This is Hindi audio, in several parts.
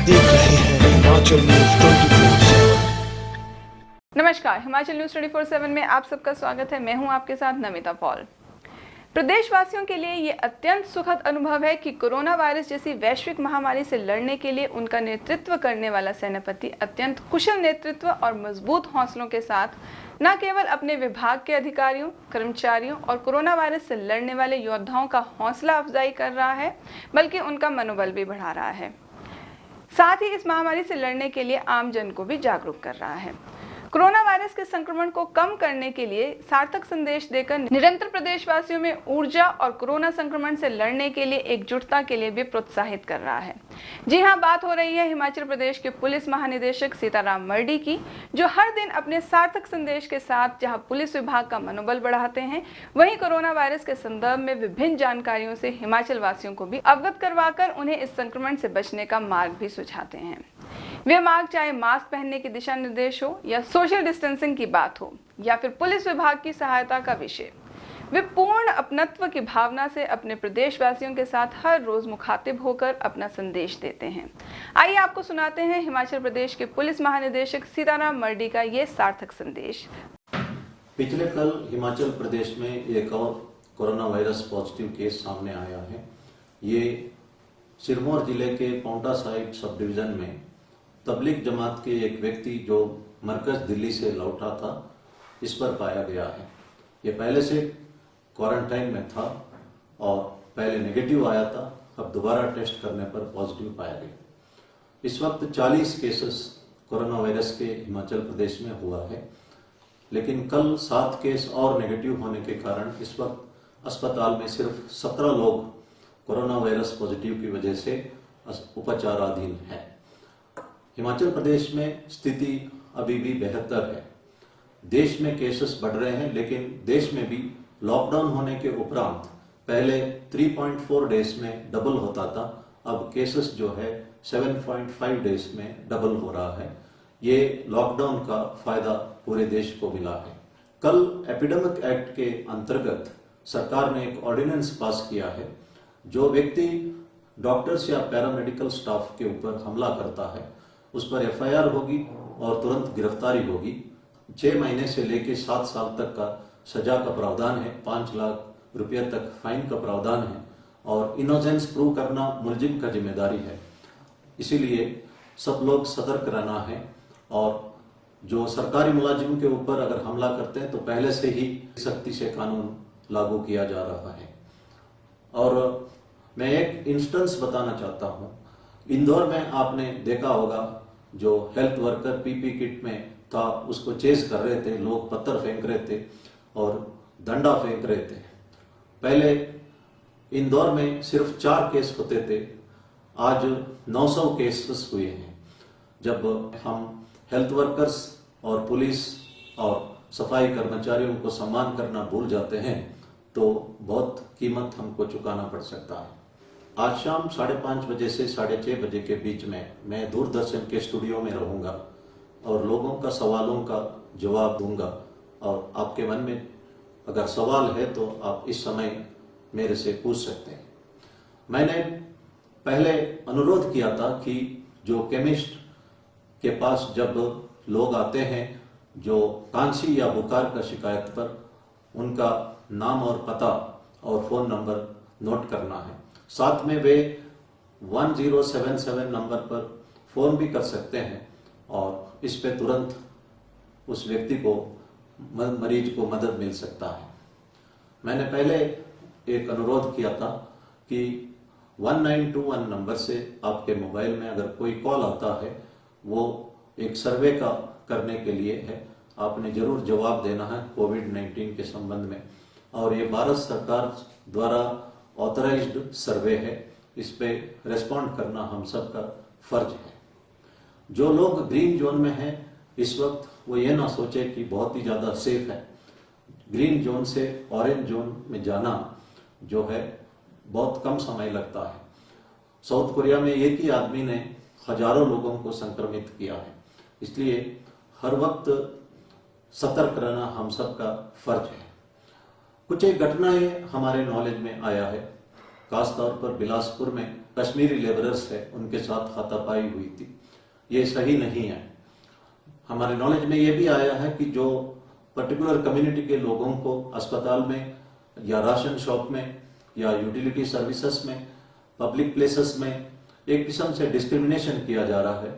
देख रहे हैं हिमाचल न्यूज 24/7। नमस्कार, हिमाचल न्यूज 24/7 में आप सबका स्वागत है। मैं हूं आपके साथ नमिता पॉल। प्रदेशवासियों के लिए ये अत्यंत सुखद अनुभव है कि कोरोना वायरस जैसी वैश्विक महामारी से लड़ने के लिए उनका नेतृत्व करने वाला सेनापति अत्यंत कुशल नेतृत्व और मजबूत हौसलों के साथ न केवल अपने विभाग के अधिकारियों, कर्मचारियों और कोरोना वायरस से लड़ने वाले योद्धाओं का हौसला अफजाई कर रहा है, बल्कि उनका मनोबल भी बढ़ा रहा है। साथ ही इस महामारी से लड़ने के लिए आम जन को भी जागरूक कर रहा है। कोरोना वायरस के संक्रमण को कम करने के लिए सार्थक संदेश देकर निरंतर प्रदेशवासियों में ऊर्जा और कोरोना संक्रमण से लड़ने के लिए एकजुटता के लिए भी प्रोत्साहित कर रहा है। जी हां, बात हो रही है हिमाचल प्रदेश के पुलिस महानिदेशक सीताराम मरडी की, जो हर दिन अपने सार्थक संदेश के साथ जहां पुलिस विभाग का मनोबल बढ़ाते हैं, वहीं कोरोना वायरस के संदर्भ में विभिन्न जानकारियों से हिमाचल वासियों को भी अवगत करवाकर उन्हें इस संक्रमण से बचने का मार्ग भी सुझाते हैं। वे मार्ग चाहे मास्क पहनने के दिशा निर्देश हो या सोशल डिस्टेंसिंग की बात हो या फिर पुलिस विभाग की सहायता का विषय, वे पूर्ण अपनत्व की भावना से अपने प्रदेशवासियों के साथ हर रोज मुखातिब होकर अपना संदेश देते हैं। आइए आपको सुनाते हैं हिमाचल प्रदेश के पुलिस महानिदेशक सीताराम मरडी का ये सार्थक संदेश। पिछले कल हिमाचल प्रदेश में एक और कोरोना वायरस पॉजिटिव केस सामने आया है। ये सिरमौर जिले के पांवटा साहिब सब डिवीजन में तबलीग जमात के एक व्यक्ति जो मरकज दिल्ली से लौटा था, इस पर पाया गया है। ये पहले से क्वारंटाइन में था और पहले नेगेटिव आया था, अब दोबारा टेस्ट करने पर पॉजिटिव पाया गया। इस वक्त 40 केसेस कोरोना वायरस के हिमाचल प्रदेश में हुआ है, लेकिन कल 7 केस और नेगेटिव होने के कारण इस वक्त अस्पताल में सिर्फ 17 लोग कोरोना वायरस पॉजिटिव की वजह से उपचाराधीन है। हिमाचल प्रदेश में स्थिति अभी भी बेहतर है। देश में केसेस बढ़ रहे हैं, लेकिन देश में भी लॉकडाउन होने के उपरांत पहले 3.4 डेज में डबल होता था, अब केसेस जो है 7.5 डेज में डबल हो रहा है। ये लॉकडाउन का फायदा पूरे देश को मिला है। कल एपिडेमिक एक्ट के अंतर्गत सरकार ने एक ऑर्डिनेंस पास किया है। जो व्यक्ति डॉक्टर्स या पैरामेडिकल स्टाफ के ऊपर हमला करता है, उस पर एफआईआर होगी और तुरंत गिरफ्तारी होगी। 6 महीने से लेकर 7 साल तक का सजा का प्रावधान है, 5 लाख रुपये तक फाइन का प्रावधान है और इनोसेंस प्रूव करना मुलजिम का जिम्मेदारी है। इसीलिए सब लोग सतर्क रहना है और जो सरकारी मुलाजिम के ऊपर अगर हमला करते हैं तो पहले से ही सख्ती से कानून लागू किया जा रहा है। और मैं एक इंस्टेंस बताना चाहता हूँ। इंदौर में आपने देखा होगा, जो हेल्थ वर्कर पीपी किट में था उसको चेस कर रहे थे, लोग पत्थर फेंक रहे थे और डंडा फेंक रहे थे। पहले इंदौर में सिर्फ 4 केस होते थे, आज 900 केसेस हुए हैं। जब हम हेल्थ वर्कर्स और पुलिस और सफाई कर्मचारियों को सम्मान करना भूल जाते हैं तो बहुत कीमत हमको चुकाना पड़ सकता है। आज शाम 5:30 बजे से 6:30 बजे के बीच में मैं दूरदर्शन के स्टूडियो में रहूंगा और लोगों का सवालों का जवाब दूंगा। और आपके मन में अगर सवाल है तो आप इस समय मेरे से पूछ सकते हैं। मैंने पहले अनुरोध किया था कि जो केमिस्ट के पास जब लोग आते हैं जो खांसी या बुखार का शिकायत पर, उनका नाम और पता और फोन नंबर नोट करना है। साथ में वे 1077 नंबर पर फोन भी कर सकते हैं और इस पे तुरंत उस व्यक्ति को, मरीज को मदद मिल सकता है। मैंने पहले एक अनुरोध किया था कि 1921 नंबर से आपके मोबाइल में अगर कोई कॉल आता है, वो एक सर्वे का करने के लिए है। आपने जरूर जवाब देना है कोविड-19 के संबंध में, और ये भारत सरकार द्वारा ऑथराइज्ड सर्वे है। इस पे रेस्पॉन्ड करना हम सब का फर्ज है। जो लोग ग्रीन जोन में हैं इस वक्त, वो ये ना सोचे कि बहुत ही ज्यादा सेफ है। ग्रीन जोन से ऑरेंज जोन में जाना जो है बहुत कम समय लगता है। साउथ कोरिया में एक ही आदमी ने हजारों लोगों को संक्रमित किया है। इसलिए हर वक्त सतर्क रहना हम सब का फर्ज है। कुछ एक घटनाएं हमारे नॉलेज में आया है, खासतौर पर बिलासपुर में कश्मीरी लेबरर्स है उनके साथ हाथापाई हुई थी। ये सही नहीं है। हमारे नॉलेज में ये भी आया है कि जो पर्टिकुलर कम्युनिटी के लोगों को अस्पताल में या राशन शॉप में या यूटिलिटी सर्विसेज में, पब्लिक प्लेसेस में एक किस्म से डिस्क्रिमिनेशन किया जा रहा है,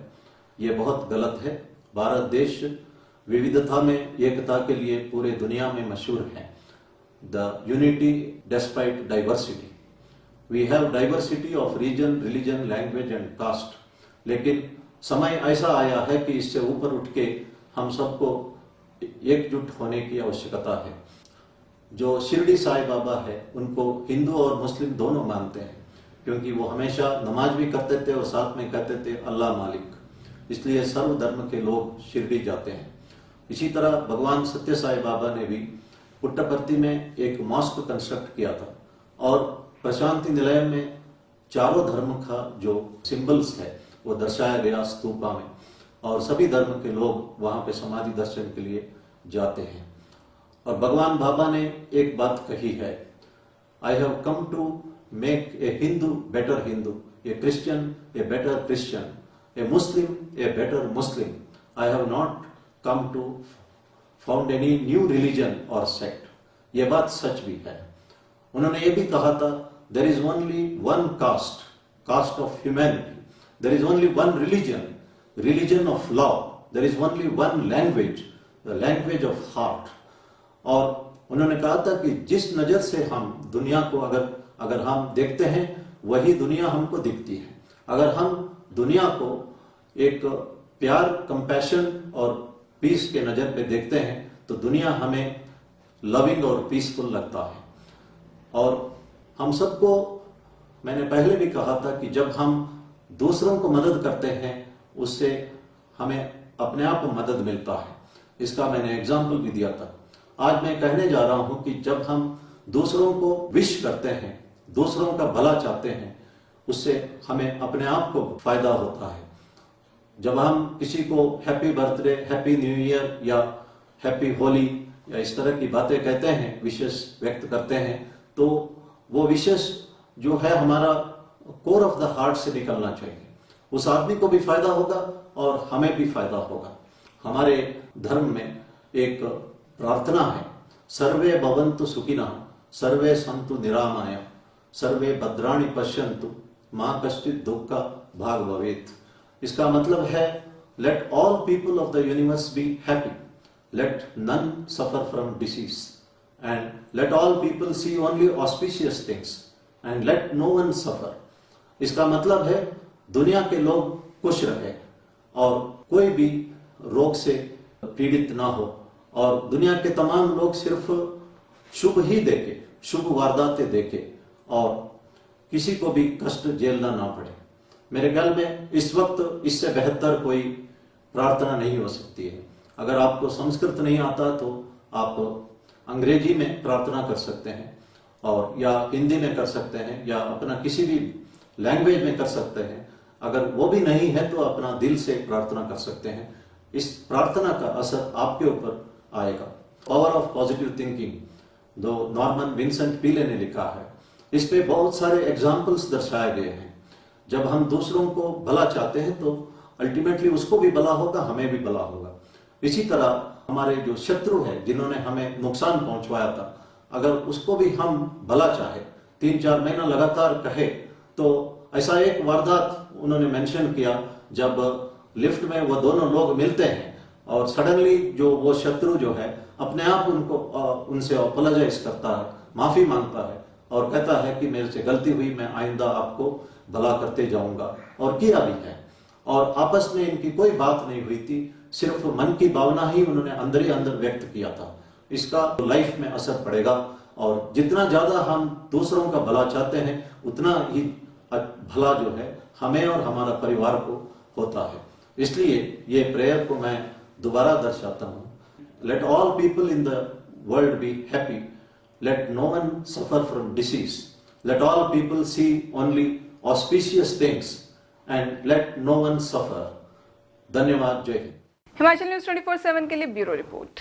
ये बहुत गलत है। भारत देश विविधता में एकता के लिए पूरे दुनिया में मशहूर है। The unity despite diversity, we have diversity of region, religion, language and caste. लेकिन समय ऐसा आया है कि इससे ऊपर उठ के हम सबको एकजुट होने की आवश्यकता है। जो शिरडी साई बाबा है उनको हिंदू और मुस्लिम दोनों मानते हैं, क्योंकि वो हमेशा नमाज भी करते थे और साथ में कहते थे अल्लाह मालिक, इसलिए सर्व धर्म के लोग शिरडी जाते हैं। इसी तरह भगवान सत्य साई बाबा ने भी पुट्टपर्ती में एक मॉस्क कंस्ट्रक्ट किया था और प्रशांति निलयम में चारों धर्म का जो सिंबल्स है वो दर्शाया गया स्तूपा में, और सभी धर्म के लोग वहां पे समाधि दर्शन के लिए जाते हैं। और भगवान बाबा ने एक बात कही है, I have come to make a Hindu better Hindu, a Christian a better Christian, a Muslim a better Muslim. I have not come to found any new religion और सेक्ट। ये बात सच भी है। उन्होंने ये भी कहा था, there is only one caste, caste of humanity, there is only one religion, religion of love, there is only one language, the language of heart. और उन्होंने कहा था कि जिस नजर से हम दुनिया को अगर हम देखते हैं वही दुनिया हमको दिखती है। अगर हम दुनिया को एक प्यार, कंपैशन और पीस के नजर पे देखते हैं तो दुनिया हमें लविंग और पीसफुल लगता है। और हम सबको, मैंने पहले भी कहा था कि जब हम दूसरों को मदद करते हैं उससे हमें अपने आप को मदद मिलता है। इसका मैंने एग्जाम्पल भी दिया था। आज मैं कहने जा रहा हूं कि जब हम दूसरों को विश करते हैं, दूसरों का भला चाहते हैं, उससे हमें अपने आप को फायदा होता है। जब हम किसी को happy birthday, happy new year या हैप्पी होली या इस तरह की बातें कहते हैं, विशेष व्यक्त करते हैं, तो वो विशेष जो है हमारा कोर ऑफ द हार्ट से निकलना चाहिए। उस आदमी को भी फायदा होगा और हमें भी फायदा होगा। हमारे धर्म में एक प्रार्थना है, सर्वे भवन्तु सुखिनः, सर्वे सन्तु निरामया, सर्वे भद्राणि पश्यन्तु, मां कश्चित् दुःख भाग भवेत्। इसका मतलब है, let all people of the universe be happy, let none suffer from disease, and let all people see only auspicious things, and let no one suffer. इसका मतलब है दुनिया के लोग खुश रहे और कोई भी रोग से पीड़ित ना हो, और दुनिया के तमाम लोग सिर्फ शुभ ही देखे, शुभ वारदातें देखे और किसी को भी कष्ट झेलना ना पड़े। मेरे ख्याल में इस वक्त इससे बेहतर कोई प्रार्थना नहीं हो सकती है। अगर आपको संस्कृत नहीं आता तो आप अंग्रेजी में प्रार्थना कर सकते हैं, और या हिंदी में कर सकते हैं, या अपना किसी भी लैंग्वेज में कर सकते हैं। अगर वो भी नहीं है तो अपना दिल से प्रार्थना कर सकते हैं। इस प्रार्थना का असर आपके ऊपर आएगा। पावर ऑफ पॉजिटिव थिंकिंग, जो नॉर्मन विंसेंट पीले ने लिखा है, इस पे बहुत सारे एग्जाम्पल्स दर्शाए गए हैं। जब हम दूसरों को भला चाहते हैं तो अल्टीमेटली उसको भी भला होगा, हमें भी भला होगा। इसी तरह हमारे जो शत्रु है, जिन्होंने हमें नुकसान पहुंचवाया था, अगर उसको भी हम भला चाहे, 3-4 महीना लगातार कहे, तो ऐसा एक वारदात उन्होंने मेंशन किया, जब लिफ्ट में वो दोनों लोग मिलते हैं और सडनली जो वो शत्रु जो है अपने आप उनसे अपोलोजाइज करता है, माफी मांगता है और कहता है कि मेरे से गलती हुई, मैं आइंदा आपको भला करते जाऊंगा, और किया भी है। और आपस में इनकी कोई बात नहीं हुई थी, सिर्फ मन की भावना ही उन्होंने अंदर ही अंदर व्यक्त किया था। इसका लाइफ में असर पड़ेगा, और जितना ज्यादा हम दूसरों का भला चाहते हैं उतना ही भला जो है हमें और हमारा परिवार को होता है। इसलिए ये प्रेयर को मैं दोबारा दर्शाता हूं, let all people in the world be happy, let no one suffer from disease, let all people see only auspicious things, and let no one suffer. धन्यवाद। जय हिंद। हिमाचल न्यूज 24/7 के लिए ब्यूरो रिपोर्ट।